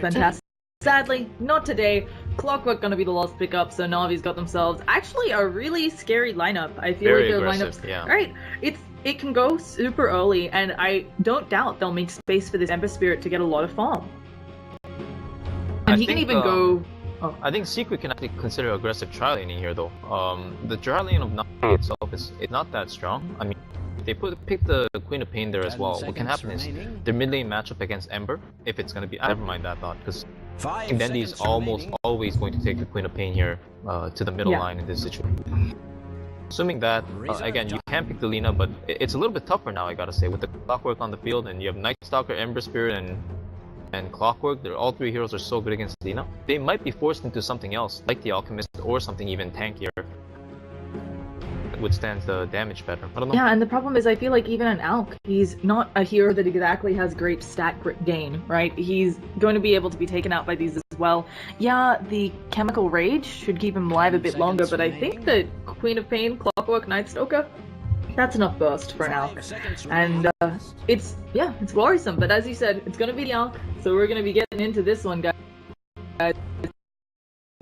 fantastic. Sadly, not today. Clockwork gonna be the last pickup, so Navi's got themselves actually a really scary lineup. I feel Very like their aggressive, lineups, yeah. right? It can go super early, and I don't doubt they'll make space for this Ember Spirit to get a lot of farm. And he can even go. Oh. I think Secret can actually consider aggressive tri-laning here, though. The tri-lane of Navi itself is not that strong. I mean, if they pick the Queen of Pain there as well, what can happen is their mid lane matchup against Ember, if it's going to be... Never mind that thought, because Dendy is almost always going to take the Queen of Pain here to the middle line in this situation. Assuming that, again, you can pick the Lina, but it's a little bit tougher now, I gotta say, with the Clockwork on the field, and you have Night Stalker, Ember Spirit, and Clockwork. All three heroes are so good against Lina. They might be forced into something else, like the Alchemist, or something even tankier that withstands the damage better. I don't know. Yeah, and the problem is I feel like even an Alch, he's not a hero that exactly has great stat gain, right? He's going to be able to be taken out by these as well. Yeah, the Chemical Rage should keep him alive a bit longer, but I think that Queen of Pain, Clockwork, Night Stalker, that's enough burst for an Alch. And it's worrisome, but as you said, it's gonna be the Alch, so we're gonna be getting into this one, guys.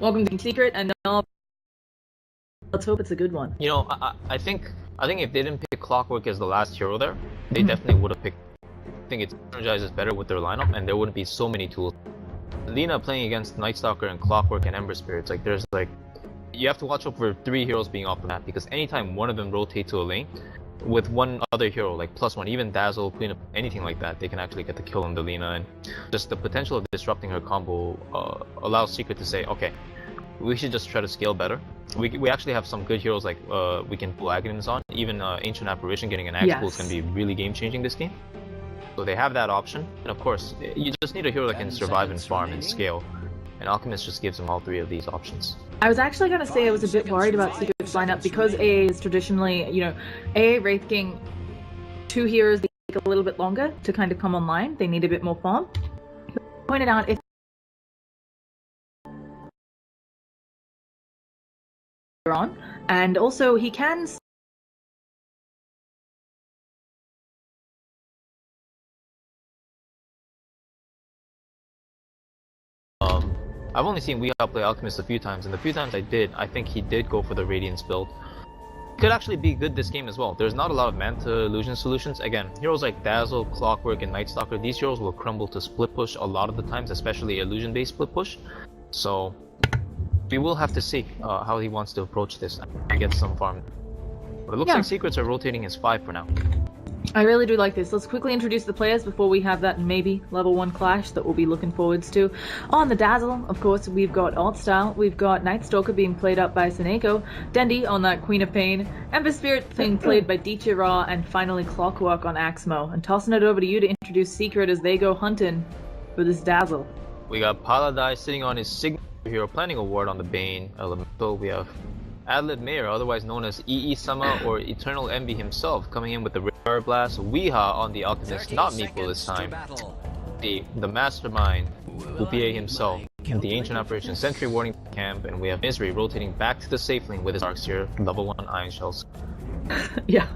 Welcome to Secret, and now let's hope it's a good one. You know, I think if they didn't pick Clockwork as the last hero there, they definitely would have picked... I think it synergizes better with their lineup, and there wouldn't be so many tools. Lina playing against Night Stalker and Clockwork and Ember Spirits, like there's like... You have to watch out for 3 heroes being off the map, because anytime one of them rotate to a lane with one other hero, like +1, even Dazzle, Queen of anything like that, they can actually get the kill on the Lina, and just the potential of disrupting her combo allows Secret to say, okay, we should just try to scale better. We actually have some good heroes, like we can pull Aghanim's on, even Ancient Apparition getting an Axe pool is going to be really game changing this game. So they have that option, and of course, you just need a hero that can survive and farm and scale, and Alchemist just gives them all 3 of these options. I was actually going to say I was a bit worried about Secret's lineup because AA is traditionally, you know, AA Wraith King, 2 heroes take a little bit longer to kind of come online. They need a bit more farm. Pointed out if on, and also he can I've only seen Weehaw play Alchemist a few times, and the few times I did, I think he did go for the Radiance build. Could actually be good this game as well. There's not a lot of Manta illusion solutions. Again, heroes like Dazzle, Clockwork, and Night Stalker, these heroes will crumble to split push a lot of the times, especially illusion-based split push. So we will have to see how he wants to approach this and get some farm. But it looks like Secrets are rotating his 5 for now. I really do like this. Let's quickly introduce the players before we have that maybe level 1 clash that we'll be looking forwards to. On the Dazzle, of course, we've got Artstyle, we've got Night Stalker being played up by Seneko, Dendy on that Queen of Pain, Ember Spirit being played by Dicha Ra, and finally Clockwork on Axmo. And tossing it over to you to introduce Secret as they go hunting for this Dazzle. We got Paladai sitting on his signature hero, planning a ward on the Bane Elemental. We have Adlet Mayor, otherwise known as Sama or Eternal Envy himself, coming in with the Rare Blast. Weehaw on the Alchemist, not Meeple this time. The mastermind, Upier himself, the Ancient Apparition, Sentry Warning Camp, and we have Misery rotating back to the safe lane with his Arcs here, level 1 Iron Shells. Yeah,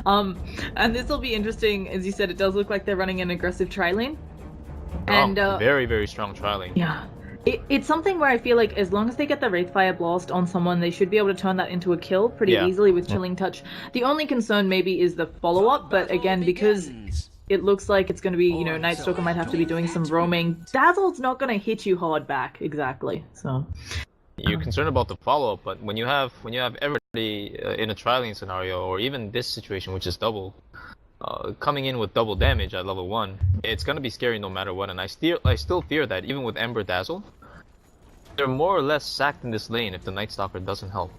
and this will be interesting. As you said, it does look like they're running an aggressive tri-lane. And very, very strong tri-lane. Yeah. It's something where I feel like as long as they get the Wraithfire Blast on someone, they should be able to turn that into a kill pretty easily with Chilling Touch. The only concern maybe is the follow-up, but again, because it looks like it's going to be, you know, Night Stalker might have to be doing some roaming, Dazzle's not going to hit you hard back, exactly, so... You're concerned about the follow-up, but when you have everybody in a tri-lane scenario, or even this situation, which is double, coming in with double damage at level 1, it's gonna be scary no matter what, and I still fear that even with Ember Dazzle, they're more or less sacked in this lane if the Night Stalker doesn't help.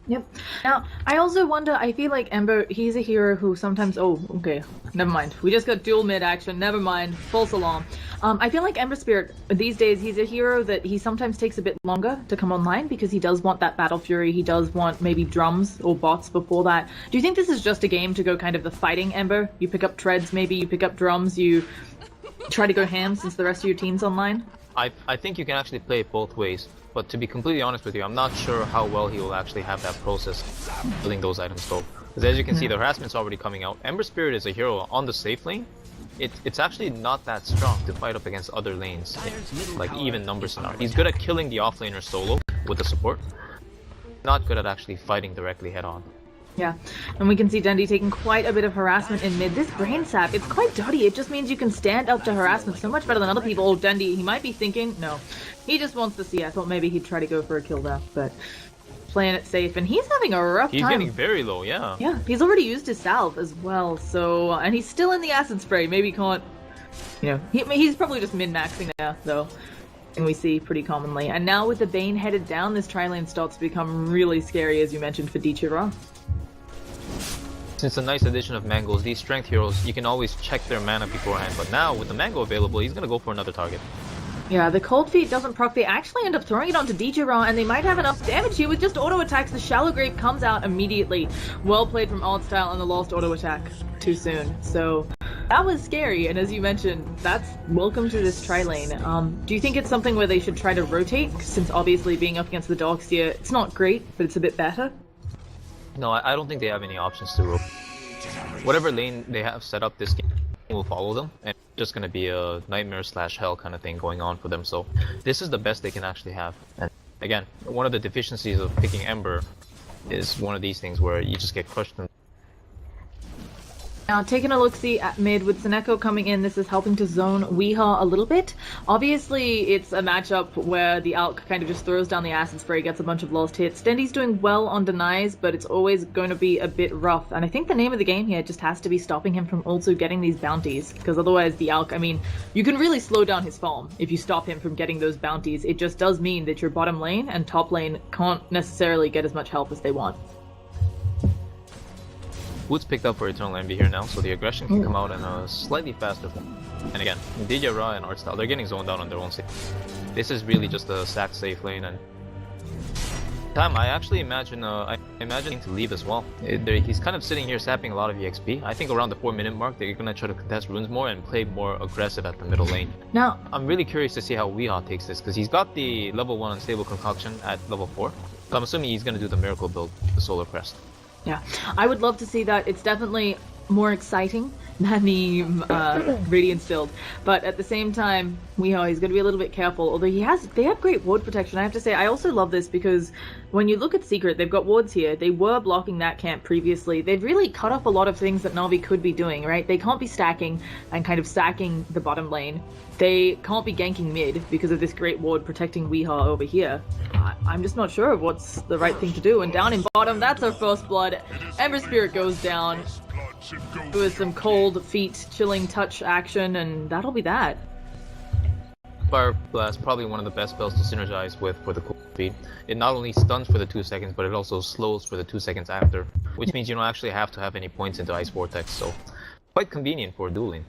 Yep. Now, I also wonder, I feel like Ember, he's a hero who sometimes... Oh, okay. Never mind. We just got dual mid action. Never mind. False alarm. I feel like Ember Spirit, these days, he's a hero that he sometimes takes a bit longer to come online because he does want that Battle Fury. He does want maybe drums or bots before that. Do you think this is just a game to go kind of the fighting Ember? You pick up treads, maybe you pick up drums, you try to go ham since the rest of your team's online? I think you can actually play it both ways, but to be completely honest with you, I'm not sure how well he will actually have that process building those items though. Because as you can see, the harassment's already coming out. Ember Spirit is a hero on the safe lane it's actually not that strong to fight up against other lanes, like even numbers scenario. He's good at killing the offlaner solo with the support, not good at actually fighting directly head on. Yeah, and we can see Dundee taking quite a bit of harassment in mid. This brain sap, it's quite dirty. It just means you can stand up to harassment so much better than other people. Oh, Dundee, he might be thinking, no, he just wants to see. I thought maybe he'd try to go for a kill there, but playing it safe, and he's having a rough time. He's getting very low, yeah. Yeah, he's already used his salve as well, so, and he's still in the acid spray. Maybe can't, you know, he's probably just min-maxing now, though. And we see pretty commonly. And now with the Bane headed down, this tri-lane starts to become really scary, as you mentioned, for Vincere. Since a nice addition of Mangos, these strength heroes, you can always check their mana beforehand, but now with the Mango available, he's gonna go for another target. Yeah, the Cold Feet doesn't proc, they actually end up throwing it onto Vincere, and they might have enough damage here with just auto attacks. The Shallow Grave comes out immediately. Well played from Odd Style on the lost auto attack too soon. So that was scary, and as you mentioned, that's welcome to this tri-lane. Do you think it's something where they should try to rotate, since obviously being up against the Darkseer, it's not great, but it's a bit better? No, I don't think they have any options to rotate. Whatever lane they have set up this game will follow them, and it's just gonna be a nightmare slash hell kind of thing going on for them, so this is the best they can actually have. And again, one of the deficiencies of picking Ember is one of these things where you just get crushed in. Now, taking a look-see at mid, with Seneko coming in, this is helping to zone Weehaw a little bit. Obviously, it's a matchup where the Alk kind of just throws down the acid spray, gets a bunch of lost hits. Dendy's doing well on denies, but it's always going to be a bit rough. And I think the name of the game here just has to be stopping him from also getting these bounties, because otherwise the Alk, I mean, you can really slow down his farm if you stop him from getting those bounties. It just does mean that your bottom lane and top lane can't necessarily get as much help as they want. Wood's picked up for Eternal Envy here now, so the aggression can come out in a slightly faster form. And again, Vincere and Artstyle, they're getting zoned out on their own side. This is really just a sack safe lane, and time I actually imagine him to leave as well. He's kind of sitting here sapping a lot of EXP. I think around the 4-minute mark they're gonna try to contest runes more and play more aggressive at the middle lane. Now, I'm really curious to see how Weehaw takes this, because he's got the level 1 unstable concoction at level 4. So I'm assuming he's gonna do the miracle build, the Solar Crest. yeah, I would love to see that. It's definitely more exciting than the Radiance build, but at the same time, Weehaw, he's going to be a little bit careful, although they have great ward protection. I have to say, I also love this because when you look at Secret, they've got wards here. They were blocking that camp previously. They've really cut off a lot of things that Navi could be doing, right? They can't be stacking and kind of sacking the bottom lane. They can't be ganking mid because of this great ward protecting Weehaw over here. I'm just not sure of what's the right thing to do. And down in bottom, that's our first blood. Ember Spirit goes down with some cold feet, chilling touch action, and that'll be that. Fire Blast, probably one of the best spells to synergize with for the cold feet. It not only stuns for the 2 seconds, but it also slows for the 2 seconds after, which means you don't actually have to have any points into Ice Vortex, so quite convenient for dueling.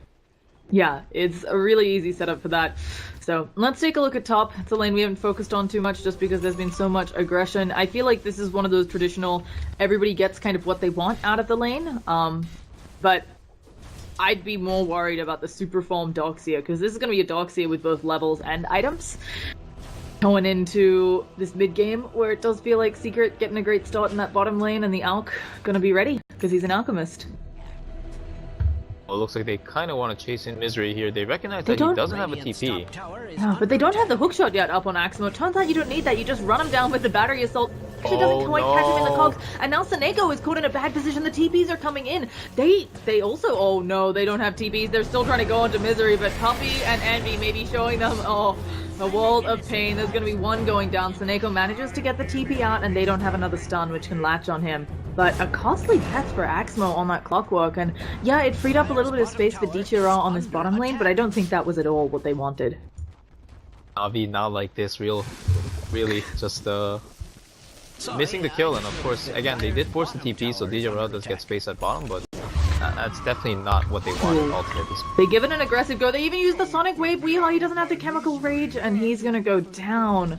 Yeah, it's a really easy setup for that. So let's take a look at top. It's a lane we haven't focused on too much just because there's been so much aggression. I feel like this is one of those traditional, everybody gets kind of what they want out of the lane. But I'd be more worried about the super form Darkseer, because this is going to be a Darkseer with both levels and items. Going into this mid game where it does feel like Secret getting a great start in that bottom lane, and the Alk going to be ready because he's an alchemist. Well, it looks like they kind of want to chase in Misery here. They recognize that he doesn't have a TP. Yeah, but they don't have the hookshot yet up on Axmo. Turns out you don't need that. You just run him down with the battery assault. Actually doesn't quite catch him in the cogs. And now Seneko is caught in a bad position. The TPs are coming in. They also, oh no, they don't have TPs. They're still trying to go into Misery, but Puppy and Envy may be showing them, oh, a world of pain. There's going to be one going down. Seneko manages to get the TP out, and they don't have another stun, which can latch on him. But a costly death for Axmo on that clockwork, and yeah, it freed up a little bit of space for Vincere on this bottom lane, but I don't think that was at all what they wanted. Navi not like this, really just missing the kill, and of course, again, they did force the TP, so Vincere does get space at bottom, but that's definitely not what they wanted ultimately. They give it an aggressive go. They even use the Sonic Wave. Weehaw, he doesn't have the Chemical Rage, and he's gonna go down.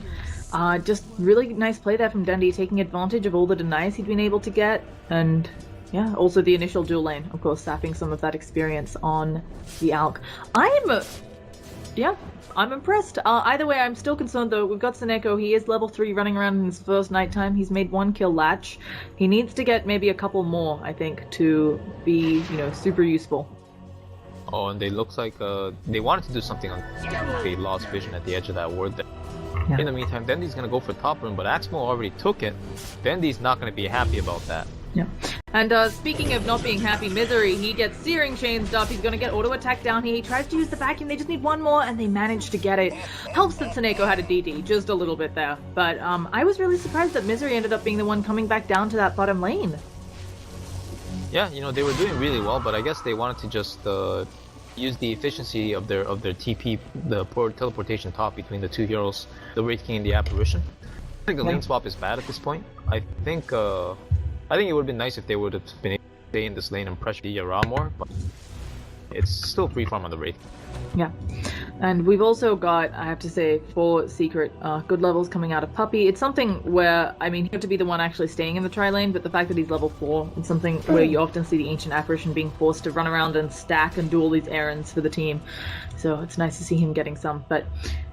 Just really nice play there from Dundee, taking advantage of all the denies he'd been able to get, and yeah, also the initial dual lane, of course, sapping some of that experience on the Alk. I'm impressed. Either way, I'm still concerned though. We've got Seneko. He is level 3 running around in his first nighttime. He's made 1 kill latch. He needs to get maybe a couple more, I think, to be, super useful. Oh, and they look like they wanted to do something on. They lost vision at the edge of that ward there. Yeah. In the meantime, Dendy's gonna go for top room, but Axmo already took it. Dendy's not gonna be happy about that. Yeah. And speaking of not being happy, Misery, he gets Searing Chains up. He's gonna get auto attack down here. He tries to use the vacuum. They just need one more, and they manage to get it. Helps that Seneko had a DD just a little bit there. But I was really surprised that Misery ended up being the one coming back down to that bottom lane. Yeah, you know, they were doing really well, but I guess they wanted to just use the efficiency of their TP, the teleportation top between the two heroes, the Wraith King and the Apparition. I think the lane swap is bad at this point. I think it would have been nice if they would have been able to stay in this lane and pressure the Yara more, but it's still free farm on the Wraith. Yeah. And we've also got, I have to say, 4 secret good levels coming out of Puppy. It's something where, I mean, he had to be the one actually staying in the tri-lane, but the fact that he's level 4, it's something where you often see the Ancient Apparition being forced to run around and stack and do all these errands for the team. So it's nice to see him getting some. But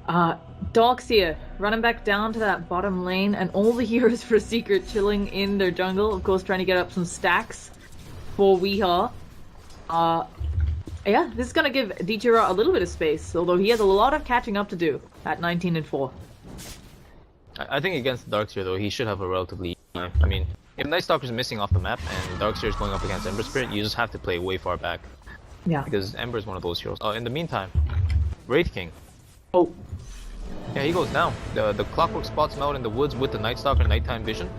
Darkseer running back down to that bottom lane, and all the heroes for Secret chilling in their jungle, of course trying to get up some stacks for Weehaw. Yeah, this is going to give Dichira a little bit of space, although he has a lot of catching up to do at 19-4. I think against Darkseer, though, he should have a relatively easy time. I mean, if Nightstalker is missing off the map and Darkseer is going up against Ember Spirit, you just have to play way far back. Yeah. Because Ember is one of those heroes. In the meantime, Wraith King. Oh. Yeah, he goes down. The Clockwork spots him out in the woods with the Nightstalker nighttime vision.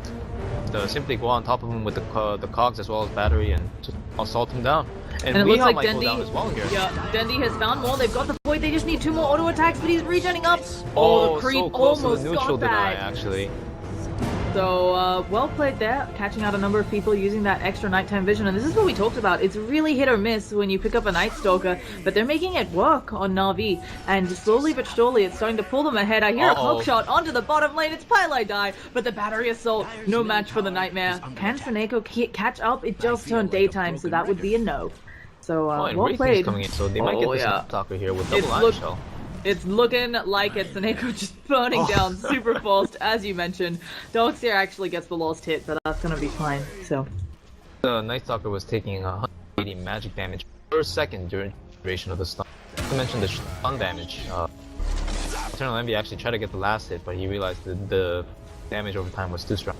Simply go on top of him with the cogs as well as battery and just assault him down. And it looks like might go down as well here. Yeah, Dendy has found more. They've got the void. They just need 2 more auto attacks, but he's regenning up. Oh, the creep so close almost to the neutral got that. deny, actually. So, well played there, catching out a number of people using that extra nighttime vision. And this is what we talked about. It's really hit or miss when you pick up a Night Stalker, but they're making it work on Navi. And slowly but surely, it's starting to pull them ahead. I hear a hook shot onto the bottom lane. It's Pylai die, but the battery assault, no match for the Nightmare. Can Seneko catch up? It just turned daytime, so that would be a no. So, well played. Coming in, so they might get the Stalker here with double Iron Shell. It's looking like it's Seneko just burning down super fast, as you mentioned. Darkseer actually gets the last hit, but that's gonna be fine, so. The Nightstalker was taking 180 magic damage per second during the duration of the stun. Not to mention the stun damage. Eternal Envy actually tried to get the last hit, but he realized that the damage over time was too strong.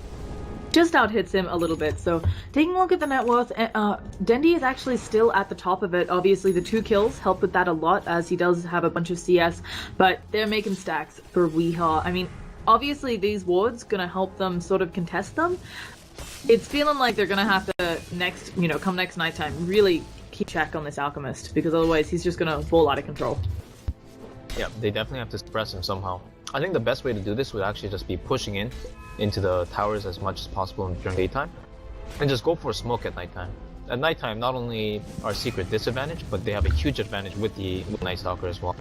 Just out hits him a little bit. So taking a look at the net worth, Dendy is actually still at the top of it. Obviously the 2 kills help with that a lot, as he does have a bunch of CS, but they're making stacks for Weehaw. I mean, obviously these wards gonna help them sort of contest them. It's feeling like they're gonna have to come next nighttime, really keep check on this Alchemist, because otherwise he's just gonna ball out of control. Yeah, they definitely have to suppress him somehow. I think the best way to do this would actually just be pushing into the towers as much as possible during daytime, and just go for a smoke at nighttime. At nighttime, not only are Secret disadvantaged, but they have a huge advantage with the Nightstalker as well.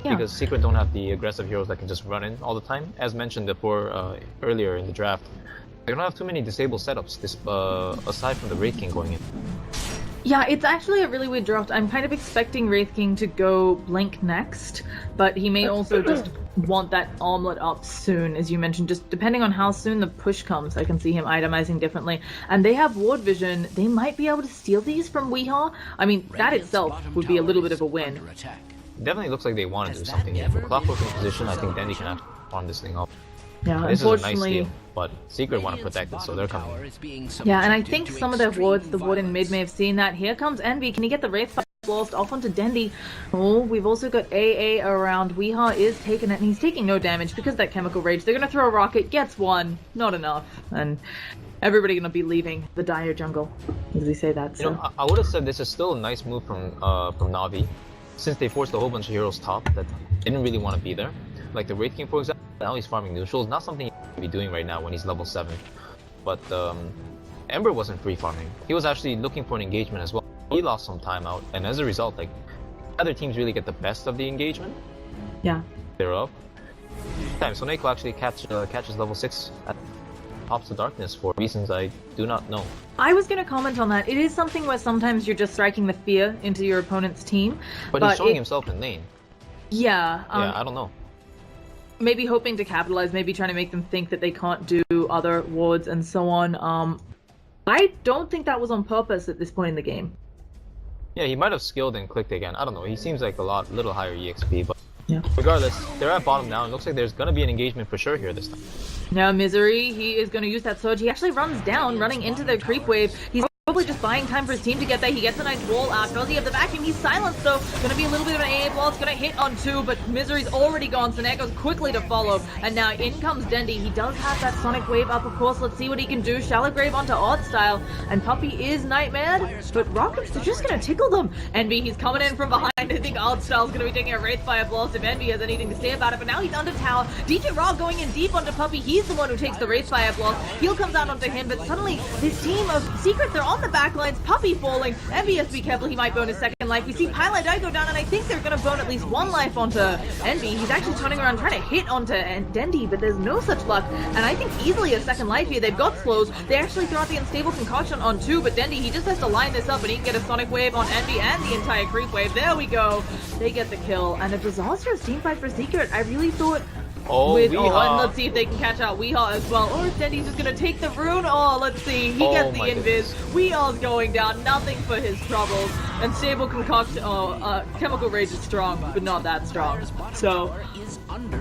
Yeah. Because Secret don't have the aggressive heroes that can just run in all the time. As mentioned before earlier in the draft, they don't have too many disabled setups aside from the Wraith King going in. Yeah, it's actually a really weird draft. I'm kind of expecting Wraith King to go Blink next, but he may also just want that armlet up soon, as you mentioned. Just depending on how soon the push comes, I can see him itemizing differently. And they have ward vision. They might be able to steal these from Weehaw. I mean, that itself would be a little bit of a win. Definitely looks like they want to do something here. For Clockwork in position, I think Dendy can actually farm this thing up. Yeah, this unfortunately, is a nice deal, but Secret want to protect it, so they're coming. Yeah, and I think some of their wards, the ward in mid may have seen that. Here comes Envy. Can he get the Wraith Blast off onto Dendy? Oh, we've also got AA around. Weehaw is taking it, and he's taking no damage because of that Chemical Rage. They're going to throw a rocket, gets one, not enough, and everybody going to be leaving the dire jungle, as we say that. So. You know, I would have said this is still a nice move from Navi, since they forced a whole bunch of heroes top that didn't really want to be there. Like the Wraith King, for example, now he's farming neutrals. Not something he should be doing right now when he's level 7. But Ember wasn't free farming. He was actually looking for an engagement as well. He lost some time out, and as a result, like, other teams really get the best of the engagement. Yeah. Thereof. Soneko actually catches level 6 at Pops of Darkness for reasons I do not know. I was going to comment on that. It is something where sometimes you're just striking the fear into your opponent's team. But he's showing himself in lane. Yeah. I don't know. Maybe hoping to capitalize, maybe trying to make them think that they can't do other wards and so on. I don't think that was on purpose at this point in the game. Yeah, he might have skilled and clicked again. I don't know. He seems like little higher EXP, but Yeah. regardless, they're at bottom now. It looks like there's gonna be an engagement for sure here this time. Now Misery, he is going to use that surge. He actually runs down, running into the creep wave. He's probably just buying time for his team to get there. He gets a nice wall out. Does he have the vacuum? He's silenced though. Gonna be a little bit of an AA wall. It's gonna hit on 2, but Misery's already gone. Sonek goes quickly to follow. And now in comes Dendy. He does have that Sonic Wave up, of course. Let's see what he can do. Shallow Grave onto Odd Style. And Puppy is Nightmare, but Rockets are just gonna tickle them. Envy, he's coming in from behind. I think Odd Style's gonna be taking a Wraithfire blast if Envy has anything to say about it. But now he's under tower. DJ Raw going in deep onto Puppy. He's the one who takes the Wraithfire blast. Heal comes out onto him, but suddenly this team of Secrets are on the back lines. Puppy falling. Envy has to be careful. He might burn his second life. We see Pilot Die go down, and I think they're going to burn at least 1 life onto Envy. He's actually turning around trying to hit onto Dendy, but there's no such luck. And I think easily a second life here. They've got slows. They actually throw out the Unstable Concoction on 2, but Dendy, he just has to line this up, and he can get a Sonic Wave on Envy and the entire Creep Wave. There we go. They get the kill. And a disastrous teamfight for Secret. I really thought... and let's see if they can catch out Weehaw as well. Or if Dendy's just gonna take the rune. Oh, let's see. He gets the invis. Weehaw's going down. Nothing for his troubles. And Stable Concoction. Chemical Rage is strong, but not that strong. So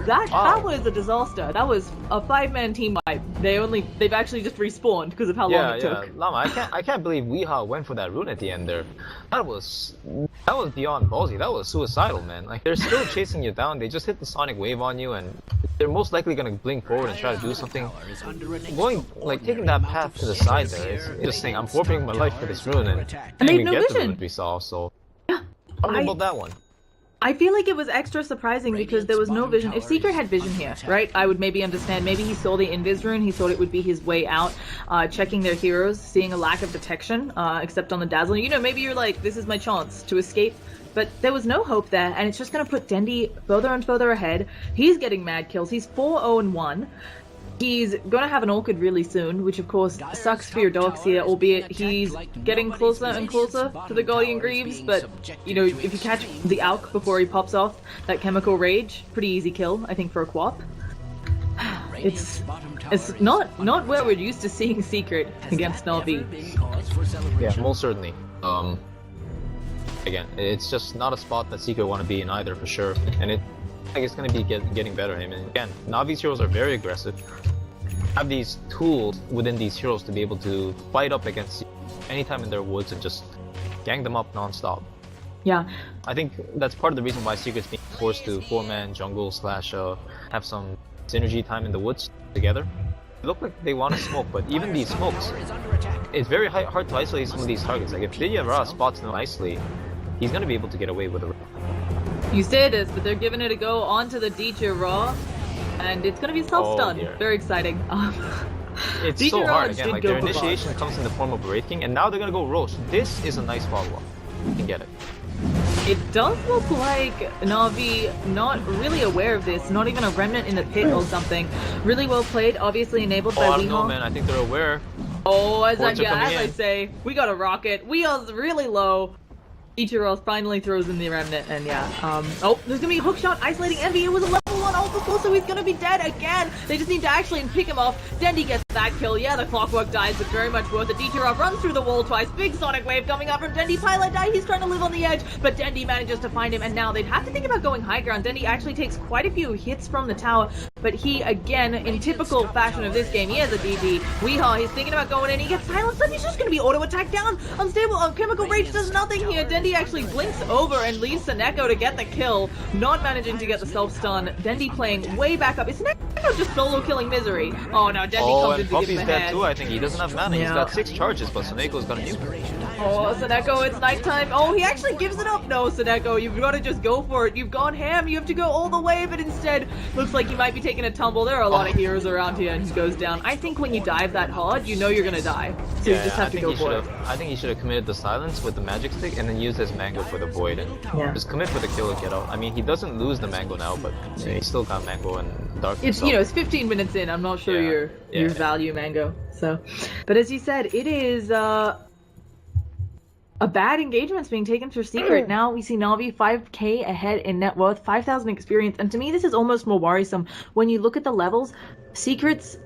that was a disaster. That was a 5-man team wipe. They've actually just respawned because of how long it took. Llama, I can't believe Weehaw went for that rune at the end there. That was beyond ballsy. That was suicidal, man. Like, they're still chasing you down. They just hit the Sonic Wave on you, and they're most likely gonna blink forward and try to do something. Taking that path to the side there, it's just saying, I'm forfeiting my life for this rune, and they even have no get the vision. rune we saw, so... Yeah. I don't know about that one. I feel like it was extra surprising because there was no vision. If Secret had vision here, right, I would maybe understand. Maybe he saw the invis rune, he thought it would be his way out, checking their heroes, seeing a lack of detection, except on the Dazzler. You know, maybe you're like, this is my chance to escape. But there was no hope there, and it's just going to put Dendy further and further ahead. He's getting mad kills. He's 4-0-1. He's going to have an Orchid really soon, which of course sucks for your dogs here, albeit he's getting closer and closer to the Guardian Greaves, but, you know, if you catch the Alk before he pops off that Chemical Rage, pretty easy kill, I think, for a Quap. It's not where we're used to seeing Secret against Navi. Yeah, most certainly. Again, it's just not a spot that Secret want to be in either, for sure, and it's going to be getting better. I mean, again, Navi's heroes are very aggressive. Have these tools within these heroes to be able to fight up against anytime in their woods and just gang them up non-stop. Yeah. I think that's part of the reason why Secret's being forced to 4-man jungle / have some synergy time in the woods together. It looked like they want to smoke, but even these smokes, it's very hard to isolate some of these targets. Like, if Lydia Ra spots no isolate, he's going to be able to get away with it. You say this, but they're giving it a go onto the DJ Raw, and it's going to be self-stun. Very exciting. It's DJ so hard, again, like their initiation comes in the form of Wraith King, and now they're going to go Roche. This is a nice follow-up. You can get it. It does look like Navi not really aware of this, not even a remnant in the pit or something. Really well played, obviously enabled by Weehaw. I don't know, man. I think they're aware. As I say, we got a rocket. Weeha's really low. Ichiro finally throws in the remnant, and there's gonna be a hook shot isolating Envy. It was a level 1 alpha pull, so he's gonna be dead again. They just need to actually pick him off. Dendy gets that kill. Yeah, the clockwork dies, but very much worth it. Ichiro runs through the wall twice. Big Sonic Wave coming up from Dendy. Pilot Die. He's trying to live on the edge, but Dendy manages to find him, and now they'd have to think about going high ground. Dendy actually takes quite a few hits from the tower, but he, again, in typical fashion of this game, he has a DD. Weehaw, he's thinking about going in. He gets silenced, and he's just gonna be auto-attacked down. Unstable, Chemical Rage does nothing here. Dendy actually blinks over and leaves Seneko to get the kill, not managing to get the self-stun. Dendy playing way back up. Is Seneko just solo killing Misery? Oh no, Dendy comes in to give him a dead hand. too, I think. He doesn't have mana. He's got 6 charges, but Seneko's gonna nuke him. Oh, Seneko, it's nighttime. Oh, he actually gives it up. No, Seneko, you've got to just go for it. You've gone ham. You have to go all the way, but instead, looks like he might be taking a tumble. There are a lot of heroes around here, and he goes down. I think when you dive that hard, you know you're gonna die. So you just have to go for it. I think he should have committed the silence with the magic stick and then used his mango for the void and just commit for the kill and get out. I mean, he doesn't lose the mango now, but he still got mango and dark. It's it's 15 minutes in. I'm not sure your value mango. So, but as you said, it is a bad engagement's being taken for Secret. Now we see Navi 5k ahead in net worth, 5,000 experience, and to me this is almost more worrisome when you look at the levels. Secret's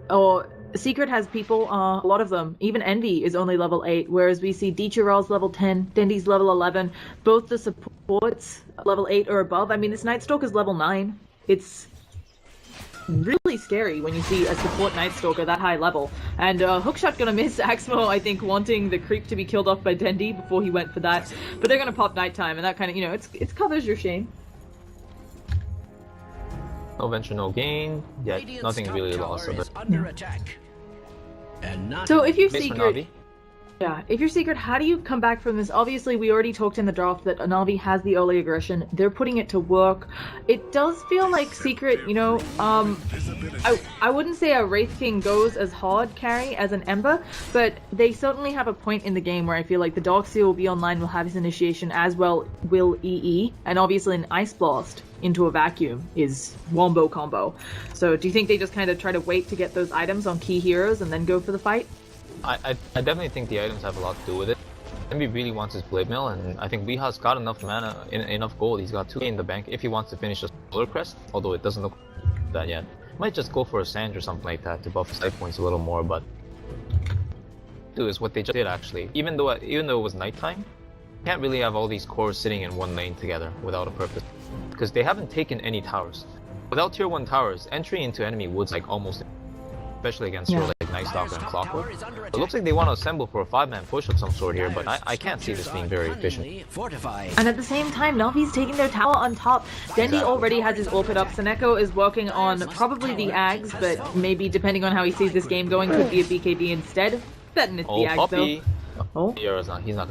Secret has people, a lot of them. Even Envy is only level 8, whereas we see Dichiral's level 10, Dendy's level 11. Both the supports level 8 or above. I mean, this Night Stalker's level 9. It's really scary when you see a support Night Stalker that high level. And Hookshot gonna miss Axmo, I think, wanting the creep to be killed off by Dendy before he went for that. But they're gonna pop Nighttime, and that kind of, you know, it covers your shame. No venture, no gain. Yeah, nothing really lost of it. So if you're Secret, yeah, if you're Secret, how do you come back from this? Obviously, we already talked in the draft that Navi has the early aggression. They're putting it to work. It does feel like Secret, you know, I wouldn't say a Wraith King goes as hard carry as an Ember, but they certainly have a point in the game where I feel like the Darkseer will be online, will have his initiation, as well will EE, and obviously an Ice Blast into a vacuum is wombo combo. So do you think they just kind of try to wait to get those items on key heroes and then go for the fight? I definitely think the items have a lot to do with it. Envy really wants his Blade Mail, and I think Weeha's got enough mana, enough gold. He's got 2k in the bank if he wants to finish a Solar Crest, although it doesn't look like that yet. Might just go for a Sand or something like that to buff his side points a little more, but do is what they just did actually. Even though it was nighttime, you can't really have all these cores sitting in one lane together without a purpose, because they haven't taken any towers. Without tier 1 towers, entry into enemy woods like almost, especially against heroes like Night Stalker and Clockwork. It looks like they want to assemble for a 5-man push of some sort here, but I can't see this being very efficient. And at the same time, Navi's taking their tower on top. Dendy already has his Orchid up. Seneko is working on probably the Ags, but maybe depending on how he sees this game going, could be a BKB instead. Betting it's the Ags Puppy. though. Oh, He's not.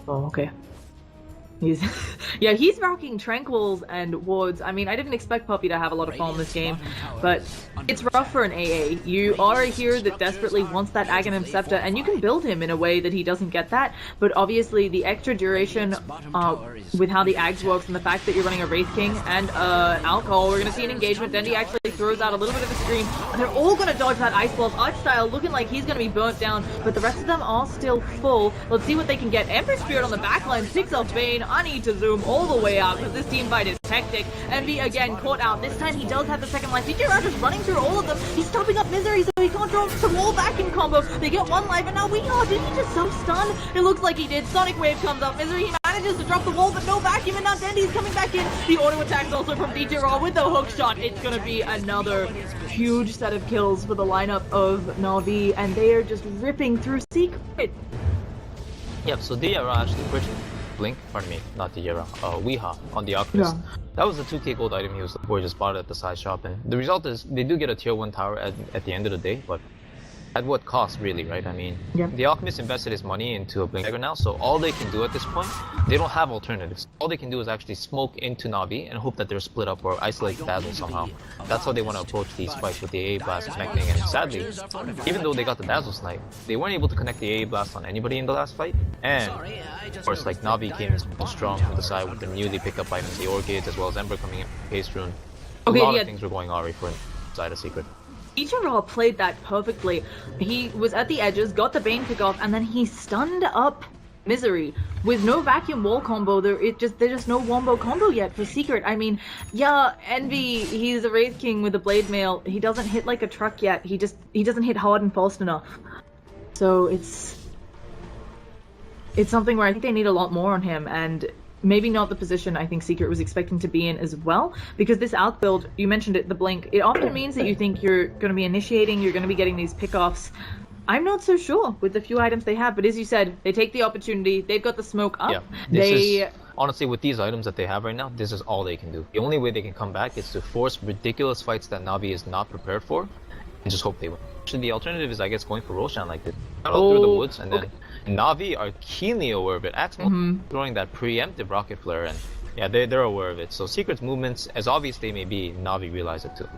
Oh, okay. Yeah, he's rocking Tranquils and Wards. I mean, I didn't expect Puppy to have a lot of fun in this game, but it's rough for an AA. You are a hero that desperately wants that Aghanim Scepter, and you can build him in a way that he doesn't get that, but obviously the extra duration with how the Ags works and the fact that you're running a Wraith King and Alcohol, we're going to see an engagement. Dendy actually throws out a little bit of a screen, and they're all going to dodge that Ice Blast. Archstyle looking like he's going to be burnt down, but the rest of them are still full. Let's see what they can get. Ember Spirit on the backline picks up Bane. I need to zoom all the way out because this team fight is hectic. Envy again caught out. This time he does have the second life. Vincere is running through all of them. He's stopping up Misery so he can't draw some wall back in combo. They get 1 life, and now did he just self-stun? It looks like he did. Sonic Wave comes up. Misery, he manages to drop the wall, but no vacuum, and now Dendy's coming back in. The auto attacks also from Vincere with the hook shot. It's going to be another huge set of kills for the lineup of Navi, and they are just ripping through Secret. Yep, so Diarra actually purchased Blink, pardon me, not Diarra, Weeha on the Alchemist. Yeah. That was the 2k gold item he was looking for, just bought it at the side shop, and the result is they do get a tier 1 tower at the end of the day, but at what cost really, right? I mean, the Alchemist invested his money into a Blink Dagger now, so all they can do at this point, they don't have alternatives. All they can do is actually smoke into Navi and hope that they're split up or isolate Dazzle somehow. That's how they want to approach these fights with the AA Blast connecting, and sadly, even though they got the Dazzle Snipe, they weren't able to connect the AA Blast on anybody in the last fight, and of course, like, Navi came in so strong from the side with the newly picked up items, the Orchids, as well as Ember coming in, Haste Rune. A lot of things were going already for inside of Secret. Ichiro played that perfectly. He was at the edges, got the Bane pick off, and then he stunned up Misery. With no vacuum wall combo, there's just no wombo combo yet for Secret. I mean, yeah, Envy, he's a Wraith King with a Blade Mail. He doesn't hit like a truck yet. He doesn't hit hard and fast enough. So it's something where I think they need a lot more on him, and maybe not the position I think Secret was expecting to be in as well, because this Alch build, you mentioned it, the Blink, it often means that you think you're going to be initiating, you're going to be getting these pickoffs. I'm not so sure with the few items they have, but as you said, they take the opportunity, they've got the smoke up. Yeah, honestly, with these items that they have right now, this is all they can do. The only way they can come back is to force ridiculous fights that Navi is not prepared for, and just hope they win. Actually, the alternative is, I guess, going for Roshan like this. Out through the woods, and then Navi are keenly aware of it. Axmo throwing that preemptive rocket flare, and yeah, they're aware of it. So Secret's movements, as obvious they may be, Navi realize it too.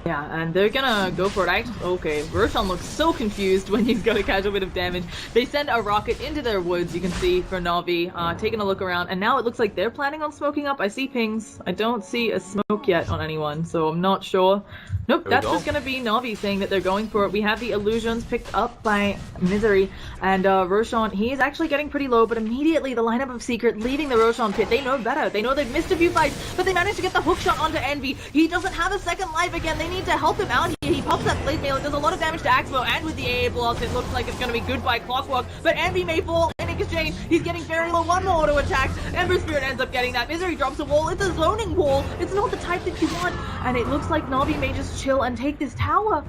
Yeah, and they're gonna go for it. Okay, Roshan looks so confused when he's got a casual bit of damage. They send a rocket into their woods, you can see, for Navi, taking a look around, and now it looks like they're planning on smoking up. I see pings. I don't see a smoke yet on anyone, so I'm not sure. Nope, that's just gonna be Navi saying that they're going for it. We have the illusions picked up by Misery, and Roshan, he is actually getting pretty low, but immediately the lineup of Secret leaving the Roshan pit. They know better. They know they've missed a few fights, but they managed to get the hook shot onto Envy. He doesn't have a second life again. They need need to help him out here. He pops that blade mail. It does a lot of damage to Axmo, and with the AA blast, it looks like it's going to be goodbye Clockwork. But Envy may fall in exchange. He's getting very low. One more auto attack. Ember Spirit ends up getting that. Misery drops a wall. It's a zoning wall. It's not the type that you want. And it looks like Navi may just chill and take this tower.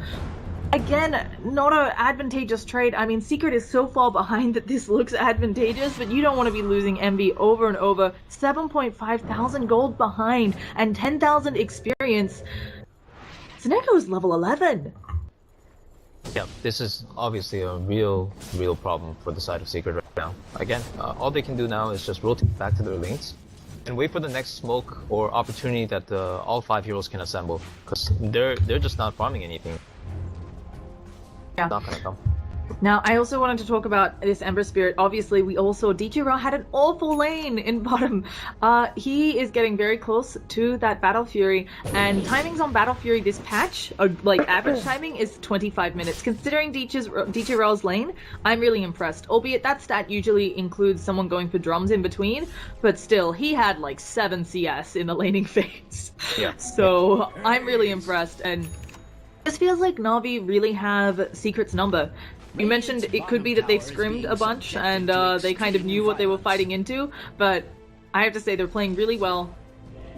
Again, not an advantageous trade. I mean, Secret is so far behind that this looks advantageous, but you don't want to be losing MB over and over. 7.5 thousand gold behind and 10,000 experience. Seneko is level 11. Yeah, this is obviously a real problem for the side of Secret right now. Again, all they can do now is just rotate back to their lanes and wait for the next smoke or opportunity that all 5 heroes can assemble, because they're just not farming anything. Yeah. Not gonna come. Now, I also wanted to talk about this Ember Spirit. Obviously, we all saw Dichira had an awful lane in bottom. He is getting very close to that Battle Fury, and timings on Battle Fury this patch, like average timing, is 25 minutes. Considering Dichira's lane, I'm really impressed. Albeit that stat usually includes someone going for drums in between, but still, he had like 7 CS in the laning phase. Yeah. So, I'm really impressed, and this feels like Navi really have Secret's number. You mentioned it could be that they scrimmed a bunch and they kind of knew what they were fighting into, but I have to say they're playing really well.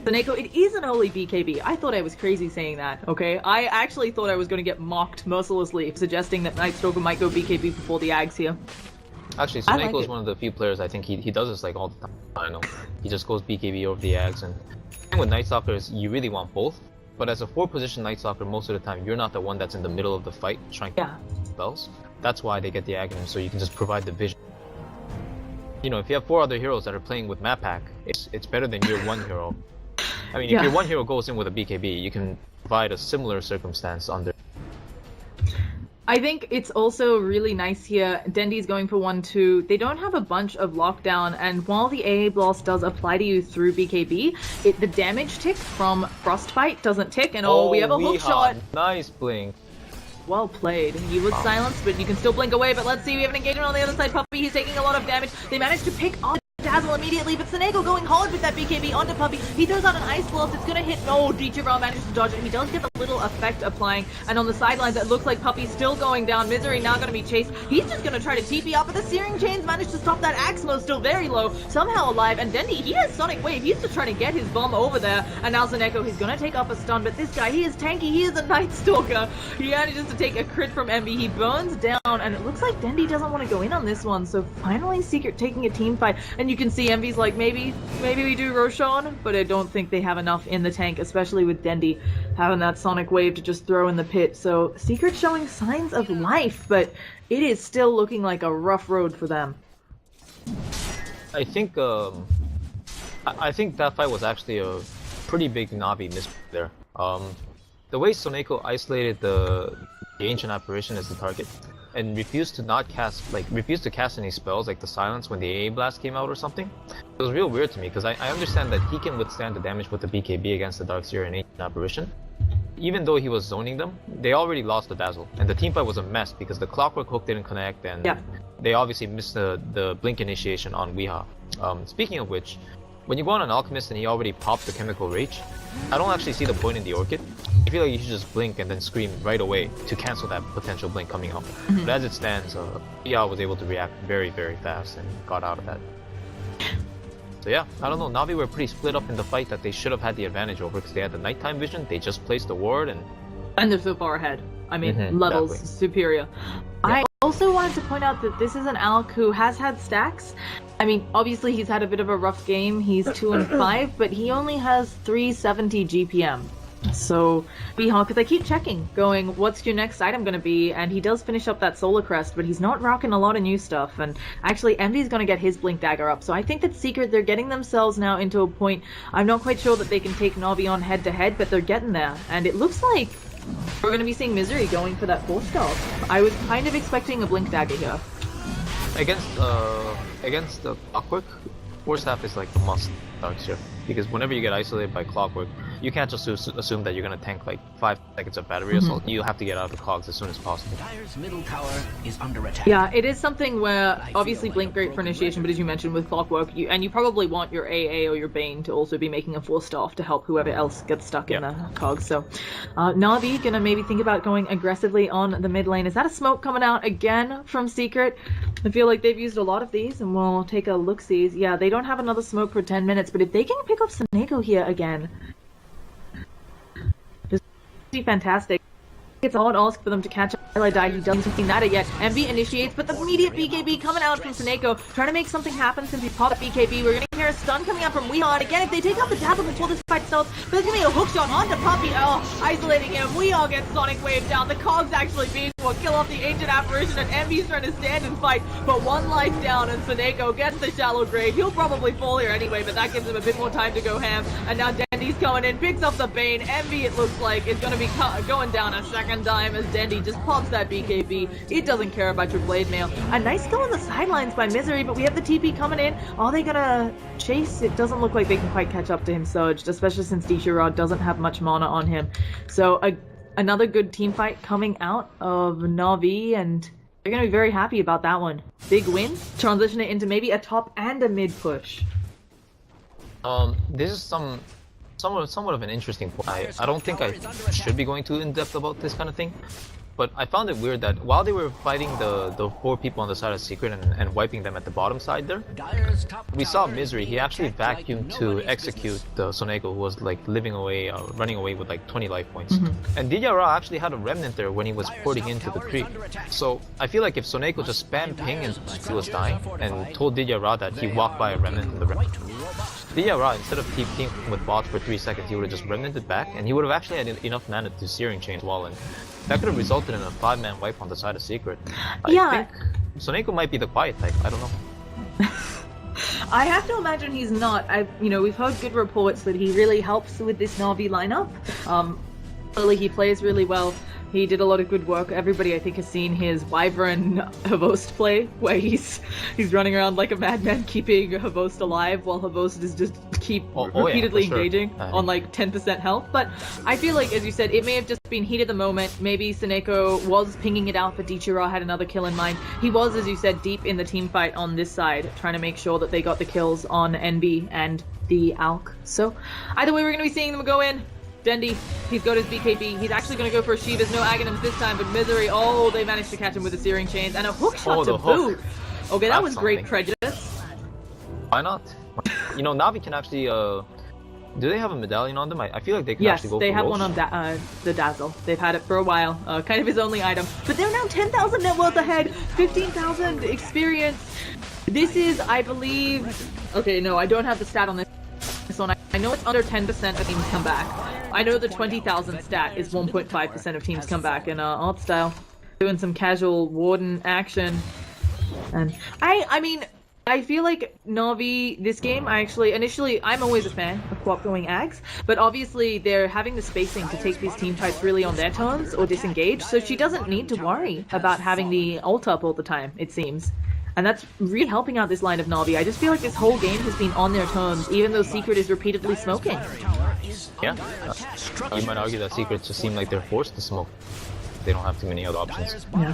Seneko, it is an early BKB. I thought I was crazy saying that, okay? I actually thought I was going to get mocked mercilessly, suggesting that Nightstalker might go BKB before the Ags here. Actually, Seneko is one of the few players I think he does this like all the time. I don't know. He just goes BKB over the Ags, and the thing with Nightstalker is you really want both. But as a 4-position Night Stalker, most of the time, you're not the one that's in the middle of the fight trying to get spells. That's why they get the Aghanim, so you can just provide the vision. You know, if you have 4 other heroes that are playing with map pack, it's better than your 1 hero. I mean, if your 1 hero goes in with a BKB, you can provide a similar circumstance under. I think it's also really nice here. Dendy's going for 1-2. They don't have a bunch of lockdown, and while the AA blast does apply to you through BKB, the damage tick from Frostbite doesn't tick, and we have a hook shot. Nice blink. Well played. He was silenced, but you can still blink away. But let's see, we have an engagement on the other side. Puppy, he's taking a lot of damage. They managed to pick off Dazzle immediately, but Seneko going hard with that BKB onto Puppy. He throws out an Ice Blast. It's gonna hit. No, Dichira manages to dodge it. He does get a little effect applying, and on the sidelines, it looks like Puppy's still going down. Misery now gonna be chased. He's just gonna try to TP up, but the Searing Chains managed to stop that. Axmo still very low, somehow alive, and Dendy, he has Sonic Wave. He's just trying to get his bomb over there, and now Seneko, he's gonna take off a stun, but this guy, he is tanky. He is a Night Stalker. He manages to take a crit from Envy. He burns down, and it looks like Dendy doesn't want to go in on this one, so finally Secret taking a team fight, and you can see Envy's like, maybe we do Roshan, but I don't think they have enough in the tank, especially with Dendy having that Sonic Wave to just throw in the pit. So Secret showing signs of life, but it is still looking like a rough road for them. I think that fight was actually a pretty big Navi miss there. The way Soneko isolated the Ancient Apparition as the target and refused to cast any spells like the silence when the AA blast came out or something. It was real weird to me, because I understand that he can withstand the damage with the BKB against the Darkseer and Ancient Apparition. Even though he was zoning them, they already lost the Dazzle, and the teamfight was a mess because the Clockwork Hook didn't connect, and they obviously missed the Blink initiation on Weeha. Speaking of which, when you go on an Alchemist and he already popped the Chemical Rage, I don't actually see the point in the Orchid. I feel like you should just blink and then scream right away to cancel that potential blink coming up. But as it stands, Weeha was able to react very, very fast and got out of that. So yeah, I don't know, Navi were pretty split up in the fight that they should have had the advantage over because they had the nighttime vision, they just placed the ward, and they're so far ahead. I mean, levels superior. I also wanted to point out that this is an Alk who has had stacks. I mean, obviously he's had a bit of a rough game. He's 2-5, but he only has 370 GPM. So, because I keep checking, going, what's your next item going to be? And he does finish up that Solar Crest, but he's not rocking a lot of new stuff. And actually, Envy's going to get his Blink Dagger up. So I think that Secret, they're getting themselves now into a point. I'm not quite sure that they can take Navi on head-to-head, but they're getting there. And it looks like we're going to be seeing Misery going for that 4-star. I was kind of expecting a Blink Dagger here. Against the Clockwork, 4-staff is like the must Darkseer, because whenever you get isolated by Clockwork, you can't just assume that you're gonna tank like 5 seconds of battery assault. You have to get out of the cogs as soon as possible. Dire's middle tower is under attack. Yeah, it is something where obviously Blink great for initiation, but as you mentioned with Clockwork, you probably want your AA or your Bane to also be making a full staff to help whoever else gets stuck in the cogs. So Navi gonna maybe think about going aggressively on the mid lane. Is that a smoke coming out again from Secret? I feel like they've used a lot of these, and we'll take a look-sees. Yeah, they don't have another smoke for 10 minutes, but if they can pick up Seneko here again, just be fantastic. It's all ask for them to catch up. Die. He doesn't see that yet. MB initiates, but the immediate BKB coming out from Seneko, trying to make something happen since he popped BKB. We're gonna hear a stun coming out from Weehaw. Again, if they take out the Dazzle before this fight starts, but there's gonna be a hook shot onto Puppy. Oh, isolating him. Weehaw gets Sonic Wave down. The cogs actually being will kill off the Ancient Apparition, and MB's trying to stand and fight, but one life down, and Seneko gets the shallow grave. He'll probably fall here anyway, but that gives him a bit more time to go ham. And now Dendy's coming in, picks up the Bane. MB, it looks like, is gonna be going down a second time as Dendy just pops that BKB. It doesn't care about your blade mail. A nice go on the sidelines by Misery, but we have the TP coming in. Are they gonna chase? It doesn't look like they can quite catch up to him surged, especially since Dishira doesn't have much mana on him. So another good team fight coming out of Navi, and they're gonna be very happy about that one. Big win, transition it into maybe a top and a mid push. This is somewhat of an interesting point. I don't think I should be going too in depth about this kind of thing. But I found it weird that while they were fighting the 4 people on the side of Secret and wiping them at the bottom side there, we saw Misery. He actually vacuumed to execute the Soneko, who was like running away with like 20 life points. And Didyara actually had a remnant there when he was porting into the creep. So I feel like if Soneko just spammed ping and he was dying and told Didyara that he walked by a remnant in the remnant, Didyara, instead of TPing with bots for 3 seconds, he would have just remnanted back, and he would have actually had enough mana to Searing Chain as well, and that could have resulted in a 5-man wipe on the side of Secret. I think Soneko might be the quiet type, I don't know. I have to imagine he's not. We've heard good reports that he really helps with this Navi lineup. He plays really well. He did a lot of good work. Everybody, I think, has seen his Wyvern Havost play, where he's running around like a madman, keeping Havost alive, while Havost is just repeatedly engaging on like 10% health. But I feel like, as you said, it may have just been heat of the moment. Maybe Seneko was pinging it out, but Dichira had another kill in mind. He was, as you said, deep in the team fight on this side, trying to make sure that they got the kills on NB and the Alk. So either way, we're going to be seeing them go in. Dendy, he's got his BKB. He's actually going to go for a Shivas. No Aghanims this time, but Misery, they managed to catch him with the Searing Chains. And a hook shot to boot. Okay, that was great prejudice. Why not? Navi can actually, do they have a medallion on them? I feel like they can actually go for Yes, they have one on the Dazzle. They've had it for a while. Kind of his only item. But they're now 10,000 net worth ahead. 15,000 experience. This is, I believe... Okay, no, I don't have the stat on this one. I know it's under 10% of teams come back. I know the 20,000 stat is 1.5% of teams come back in art style. Doing some casual Warden action. And I feel like Navi, this game, I'm always a fan of co-op going Ags, but obviously they're having the spacing to take these team fights really on their terms or disengage, so she doesn't need to worry about having the ult up all the time, it seems. And that's really helping out this line of Navi. I just feel like this whole game has been on their terms, even though Secret is repeatedly smoking. Yeah, you might argue that Secret just seem like they're forced to smoke. They don't have too many other options. Yeah.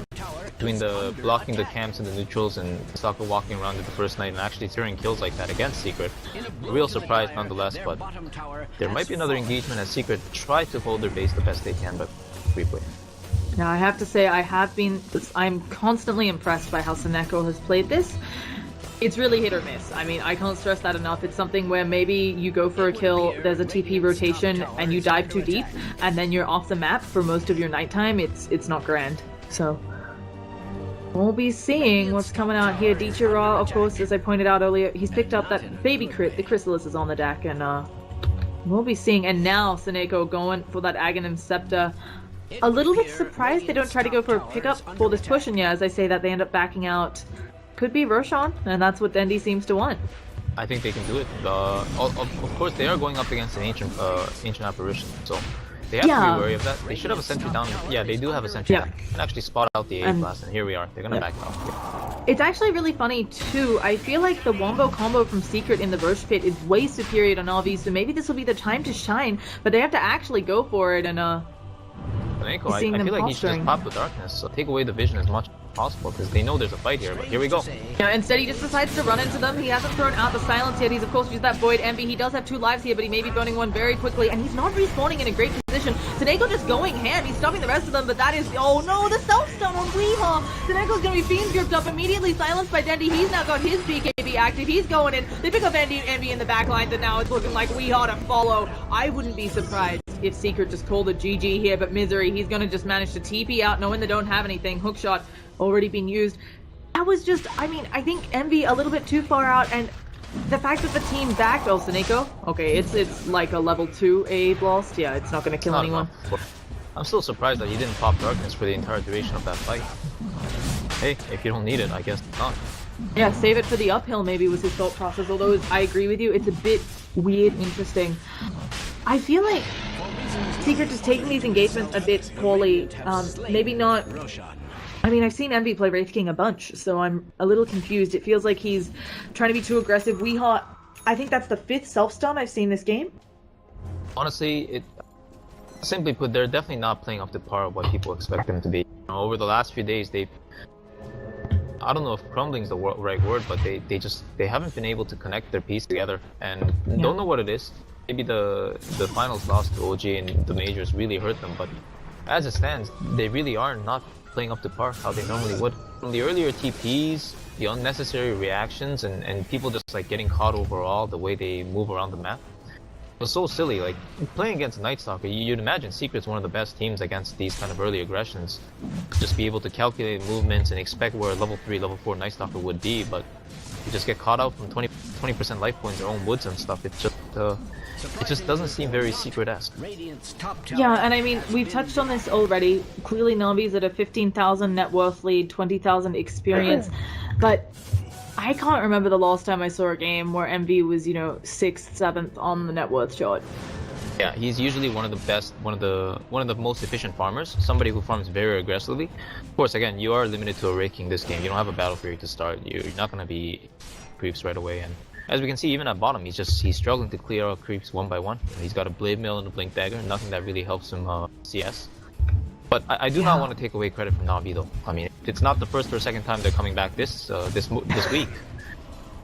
Between the blocking the camps and the neutrals and Stalker walking around at the first night and actually tearing kills like that against Secret, a real surprise nonetheless, but there might be another engagement as Secret try to hold their base the best they can, but replay. Now I have to say I'm constantly impressed by how Seneko has played this. It's really hit or miss. I can't stress that enough. It's something where maybe you go for a kill, there's a TP rotation, and you dive too deep, and then you're off the map for most of your nighttime. It's not grand. So we'll be seeing what's coming out here. Dichira, of course, as I pointed out earlier, he's picked up that baby crit. The Chrysalis is on the deck, and we'll be seeing. And now Seneko going for that Aghanim Scepter. A little bit surprised they don't try to go for a pickup for this push, and yeah, as I say that, they end up backing out. Could be Roshan, and that's what Dendy seems to want. I think they can do it. Of course, they are going up against an ancient apparition, so they have to be wary of that. They should have a sentry down. Yeah, they do have a sentry down. They can actually spot out the A blast, and here we are. They're gonna back it off. It's actually really funny too. I feel like the Wombo combo from Secret in the Roche Pit is way superior to Navi, so maybe this will be the time to shine, but they have to actually go for it, and I feel like he should just pop the darkness, so take away the vision as much as possible, because they know there's a fight here, but here we go. Yeah, instead he just decides to run into them. He hasn't thrown out the silence yet. He's of course used that Void Envy. He does have 2 lives here, but he may be burning one very quickly, and he's not respawning in a great position. Senego just going ham. He's stopping the rest of them, but that is... Oh no, the self-stun on Weehaw! Senego's gonna be Fiend grouped up, immediately silenced by Dendy. He's now got his BKB active. He's going in. They pick up Envy in the back line, and now it's looking like Weehaw to follow. I wouldn't be surprised if Secret just called a GG here, but Misery, he's gonna just manage to TP out knowing they don't have anything. Hookshot already been used. That was just, I mean, I think Envy a little bit too far out, and the fact that the team backed Senego, okay, it's like a level 2 A blast. Yeah, it's not gonna kill anyone. I'm still surprised that he didn't pop darkness for the entire duration of that fight. Hey, if you don't need it, I guess not. Yeah, save it for the uphill maybe was his thought process, although I agree with you, it's a bit weird, interesting. I feel like Secret is taking these engagements a bit poorly, maybe not... I mean, I've seen Envy play Wraith King a bunch, so I'm a little confused. It feels like he's trying to be too aggressive. Weehaw, I think that's the 5th self-stun I've seen this game. Honestly, simply put, they're definitely not playing up to par of what people expect them to be. You know, over the last few days, I don't know if crumbling is the right word, but they haven't been able to connect their piece together, and don't know what it is. Maybe the finals loss to OG and the majors really hurt them, but as it stands, they really are not playing up to par how they normally would. From the earlier TPs, the unnecessary reactions, and people just like getting caught overall, the way they move around the map, it was so silly. Like playing against Night Stalker, you'd imagine Secret's one of the best teams against these kind of early aggressions. Just be able to calculate movements and expect where level 3, level 4 Night Stalker would be, but you just get caught out from 20% life points, their own woods and stuff. It just doesn't seem very Secret-esque. Yeah, and I mean, we've touched on this already. Clearly Navi's at a 15,000 net worth lead, 20,000 experience, but I can't remember the last time I saw a game where MV was, 6th, 7th on the net worth chart. Yeah, he's usually one of the best, one of the most efficient farmers, somebody who farms very aggressively. Of course, again, you are limited to a raking this game. You don't have a battle fury to start. You're not going to be creeps right away, and as we can see, even at bottom, he's struggling to clear out creeps one by one. He's got a Blade Mail and a Blink Dagger, nothing that really helps him CS. But I do not want to take away credit from Navi though. I mean, it's not the first or second time they're coming back this week.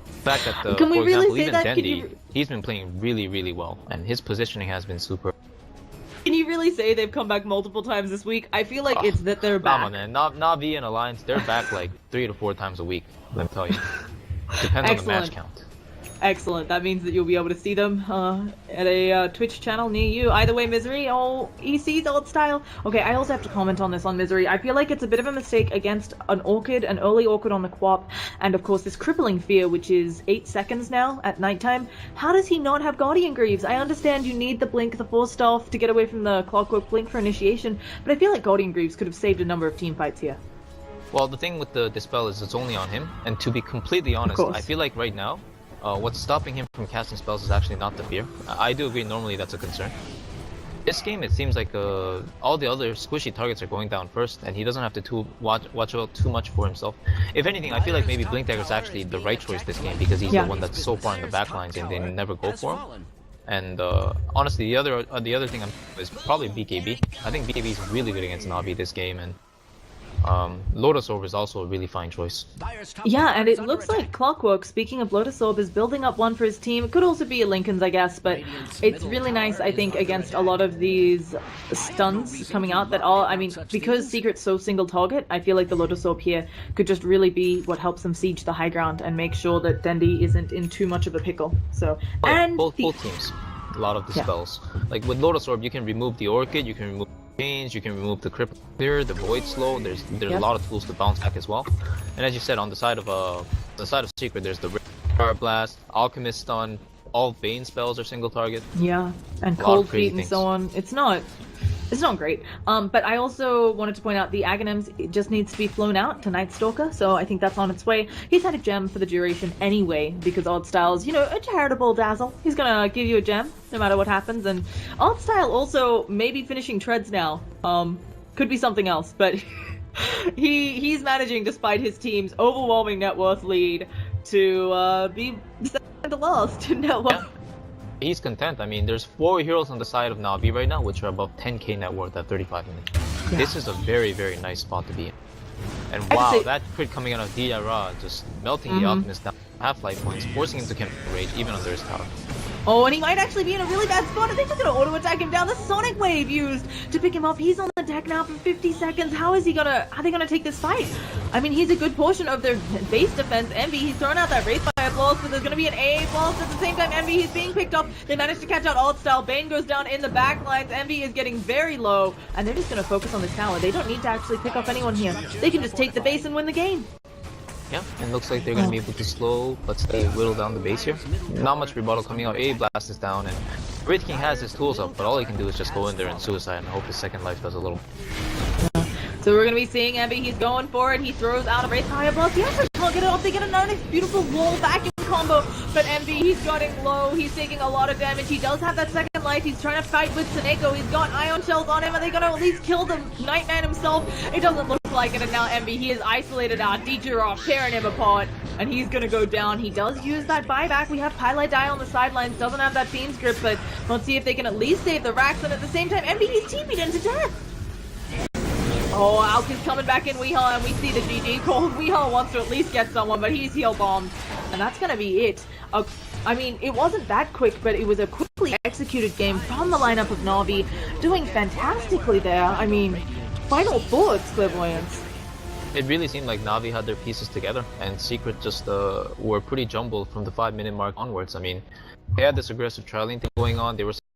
The fact that, for example, even Dendy, he's been playing really, really well, and his positioning has been super. Can you really say they've come back multiple times this week? I feel like it's that they're back. Come on, man. Navi and Alliance, they're back like 3 to 4 times a week, let me tell you. Depends on the match count. Excellent. That means that you'll be able to see them at a Twitch channel near you. Either way, Misery, EC's old style. Okay, I also have to comment on this on Misery. I feel like it's a bit of a mistake against an early Orchid on the Quap, and of course this crippling fear, which is 8 seconds now at nighttime. How does he not have Guardian Greaves? I understand you need the Blink, the Force Staff to get away from the Clockwork Blink for initiation, but I feel like Guardian Greaves could have saved a number of team fights here. Well, the thing with the Dispel is it's only on him, and to be completely honest, I feel like right now, what's stopping him from casting spells is actually not the fear. I do agree, normally that's a concern. This game, it seems like all the other squishy targets are going down first, and he doesn't have to watch out too much for himself. If anything, I feel like maybe Blink Dagger is actually the right choice this game, because he's the one that's so far in the back lines and they never go for him. And honestly, the other thing is probably BKB. I think BKB is really good against Navi this game, and Lotus Orb is also a really fine choice. Yeah, and it looks like Clockwork, speaking of Lotus Orb, is building up one for his team. It could also be a Lincoln's, I guess, but it's really nice, I think, against a lot of these stuns coming out that because Secret's so single target, I feel like the Lotus Orb here could just really be what helps them siege the high ground and make sure that Dendy isn't in too much of a pickle. So, both teams, a lot of the spells. Like with Lotus Orb, you can remove the Orchid, you can remove change, you can remove the Cripple Clear, the Void Slow. There's a lot of tools to bounce back as well. And as you said, on the side of Secret, there's the Power Blast, Alchemist Stun. All Bane spells are single target. Yeah, and Cold Feet and so on. It's not great. But I also wanted to point out the Aghanims, it just needs to be flown out to Night Stalker, so I think that's on its way. He's had a gem for the duration anyway, because Odd Style's, a charitable dazzle. He's gonna give you a gem, no matter what happens, and Odd Style also maybe finishing treads now. Could be something else, but He's managing, despite his team's overwhelming net worth lead, to be second to last in net worth. Yeah. He's content. I mean, there's 4 heroes on the side of Navi right now, which are above 10k net worth at 35 minutes. Yeah. This is a very, very nice spot to be in. And I'd wow, say- that crit coming out of Diarra, just melting the Alchemist down half-life points, forcing him to chemical rage even under his tower. Oh, and he might actually be in a really bad spot. Are they just gonna auto-attack him down? The Sonic Wave used to pick him up. He's on the deck now for 50 seconds. How are they gonna take this fight? I mean, he's a good portion of their base defense. Envy, he's thrown out that Wraith Fire blast, but there's gonna be an AA blast at the same time. Envy, he's being picked up. They managed to catch out Alt Style. Bane goes down in the back lines. Envy is getting very low, and they're just gonna focus on this tower. They don't need to actually pick up anyone here. They can just take the base and win the game. Yeah, and looks like they're going to be able to slow, but stay whittle down the base here. Not much rebuttal coming out. A blast is down, and Wraith King has his tools up, but all he can do is just go in there and suicide and hope his second life does a little. So we're going to be seeing Envy. He's going for it. He throws out a Wraith Fire blast. He actually can't get it off. They get a nice, beautiful wall vacuum combo, but Envy, he's getting low. He's taking a lot of damage. He does have that second life. He's trying to fight with Seneko. He's got ion shells on him. Are they going to at least kill the Nightman himself? It doesn't look like it, and now Envy, he is isolated out. DJ off, tearing him apart, and he's gonna go down. He does use that buyback. We have Pilot Die on the sidelines, doesn't have that Fiend's Grip, but let's see if they can at least save the racks, and at the same time, Envy, he's TP'd into death. Oh, Alk is coming back in Weehaw, and we see the GG call. Weehaw wants to at least get someone, but he's heal bombed, and that's gonna be it. I mean, it wasn't that quick, but it was a quickly executed game from the lineup of Navi, doing fantastically there. I mean, final thoughts, Clairvoyance. It really seemed like Navi had their pieces together, and Secret just were pretty jumbled from the 5-minute mark onwards. I mean, they had this aggressive trialing thing going on. They were